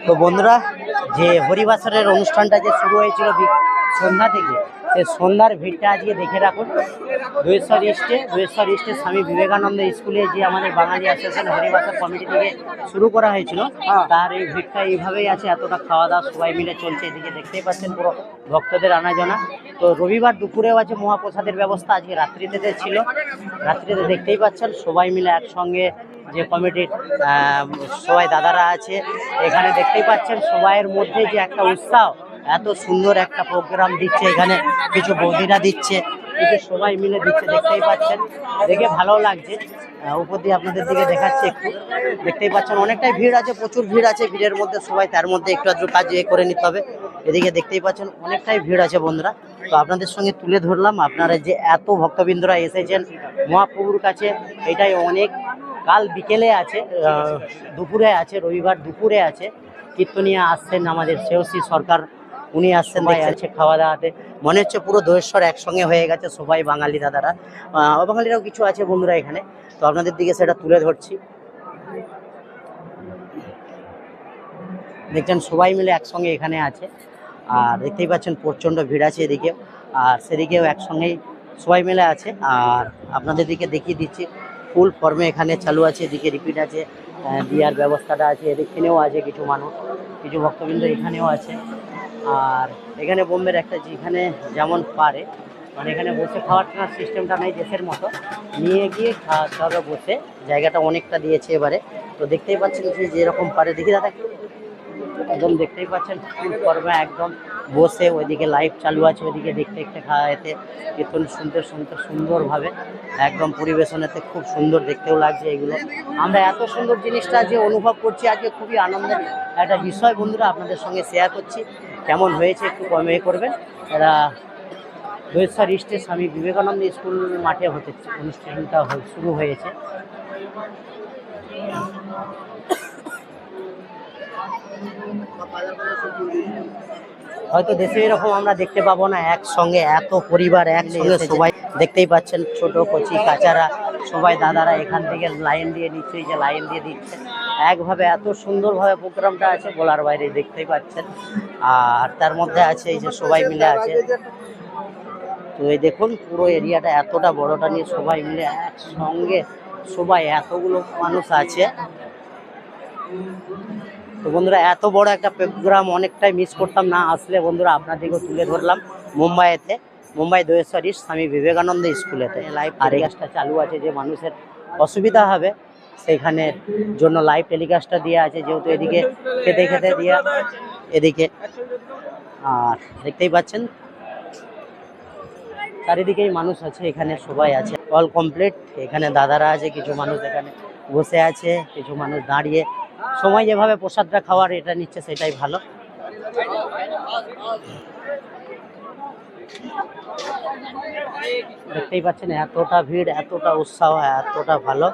তো বন্ধুরা, যে হরিবাসরের অনুষ্ঠানটা যে শুরু হয়েছিল সন্ধ্যা থেকে, সেই সন্ধ্যার ভিড়টা আজকে দেখে রাখুন। দুয়েশ্বর ইস্টে স্বামী বিবেকানন্দ স্কুলে যে আমাদের বাঙালি অ্যাসোসিয়েশন হরিবাসর কমিটি থেকে শুরু করা হয়েছিল, তার এই ভিড়টা এইভাবেই আছে। এতটা খাওয়া দাওয়া সবাই মিলে চলছে। এদিকে দেখতেই পাচ্ছেন পুরো ভক্তদের আনাজনা। তো রবিবার দুপুরেও আছে মহাপ্রসাদের ব্যবস্থা, আজকে রাত্রিতে ছিল। রাত্রিতে দেখতেই পাচ্ছেন সবাই মিলে একসঙ্গে, যে কমিটির সবাই দাদারা আছে এখানে দেখতেই পাচ্ছেন, সবাইয়ের মধ্যে যে একটা উৎসাহ, এত সুন্দর একটা প্রোগ্রাম দিচ্ছে এখানে। কিছু বৌদিরা দিচ্ছে, কিছু সবাই মিলে দিচ্ছে, দেখতেই পাচ্ছেন। দেখে ভালো লাগছে। উপর দিয়ে আপনাদের দিকে দেখাচ্ছে একটু, দেখতেই পাচ্ছেন অনেকটাই ভিড় আছে, প্রচুর ভিড় আছে। ভিড়ের মধ্যে সবাই, তার মধ্যে একটু আধটু কাজ করে নিতে হবে। এদিকে দেখতেই পাচ্ছেন অনেকটাই ভিড় আছে বন্ধুরা। তো আপনাদের সঙ্গে তুলে ধরলাম, আপনারা যে এত ভক্তবৃন্দরা এসেছেন মহাপ্রভুর কাছে, এটাই অনেক। কাল বিকেলে আছে, দুপুরে আছে, রবিবার দুপুরে আছে। কীর্তনিয়া আসছেন আমাদের শ্রেয়সী সরকার, উনি আসছেন, ভাই আছে খাওয়া দাওয়াতে। মনে হচ্ছে পুরো দুয়েশ্বর একসঙ্গে হয়ে গেছে, সবাই বাঙালি দাদারা, অবাঙালিরাও কিছু আছে বন্ধুরা এখানে। তো আপনাদের দিকে সেটা তুলে ধরছি। দেখছেন সবাই মিলে একসঙ্গে এখানে আছে। আর দেখতেই পাচ্ছেন প্রচণ্ড ভিড় আছে এদিকে, আর সেদিকেও একসঙ্গেই সবাই মিলে আছে। আর আপনাদের দিকে দেখিয়ে দিচ্ছি, ফুল ফর্মে এখানে চালু আছে। এদিকে রিপিট আছে, দেওয়ার ব্যবস্থাটা আছে। এদিকেও আছে কিছু মানুষ, কিছু ভক্তবৃন্দ এখানেও আছে। আর এখানে বোম্বের একটা, যেখানে যেমন পারে, মানে এখানে বসে খাওয়ার সিস্টেমটা নেই দেশের মতো, নিয়ে গিয়ে খাওয়া দাওয়া বসে, জায়গাটা অনেকটা দিয়েছে এবারে। তো দেখতেই পাচ্ছেন যে যেরকম পারে, দেখি দাদা একদম দেখতেই পাচ্ছেন ফুল ফর্মে একদম বসে। ওইদিকে লাইভ চালু আছে, ওইদিকে দেখতে দেখতে খাওয়া যেতে, কীর্তন শুনতে শুনতে সুন্দরভাবে একদম পরিবেশনেতে খুব সুন্দর দেখতেও লাগছে। এগুলো আমরা এত সুন্দর জিনিসটা যে অনুভব করছি আজকে, খুবই আনন্দের একটা বিষয় বন্ধুরা। আপনাদের সঙ্গে শেয়ার করছি, কেমন হয়েছে একটু কমে করবেন। এরা দুয়েশ্বর ইস্টে স্বামী বিবেকানন্দ স্কুল মাঠে হতে অনুষ্ঠানটা শুরু হয়েছে। হয়তো দেশে এরকম আমরা দেখতে পাবো না, একসঙ্গে এত পরিবার একসঙ্গে সবাই। দেখতেই পাচ্ছেন ছোট কচি কাচারা সবাই দাদারা এখান থেকে লাইন দিয়ে নিচ্ছে, যে লাইন দিয়ে দিচ্ছে একভাবে। এত সুন্দরভাবে প্রোগ্রামটা আছে বলার বাইরে, দেখতেই পাচ্ছেন। আর তার মধ্যে আছে এই যে সবাই মিলে আছে। তো এই দেখুন পুরো এরিয়াটা এতটা বড়টা নিয়ে সবাই মিলে একসঙ্গে, সবাই এতগুলো মানুষ আছে। তো বন্ধুরা, এত বড় একটা প্রোগ্রাম অনেকটাই মিস করতাম না আসলে বন্ধুরা। আপনাদেরকেও তুলে ধরলাম মুম্বাই দুয়েশ্বর ইস্ট স্বামী বিবেকানন্দ স্কুলেতে লাইভ। আর এই কাজটা চালু আছে, যে মানুষের অসুবিধা হবে সেইখানে জন্য লাইভ টেলিকাস্টটা দেওয়া আছে, যেহেতু এদিকে খেতে খেতে দিয়া এদিকে। আর দেখতেই পাচ্ছেন চারিদিকেই মানুষ আছে, এখানে সবাই আছে, অল কমপ্লিট। এখানে দাদারা আছে, কিছু মানুষ এখানে বসে আছে, কিছু মানুষ দাঁড়িয়ে। সময় যেভাবে প্রসাদটা খাওয়ার এটা নিচ্ছে, সেটাই ভালো। দেখতেই পাচ্ছেন এতটা ভিড়, এতটা উৎসাহ, এতটা ভালো।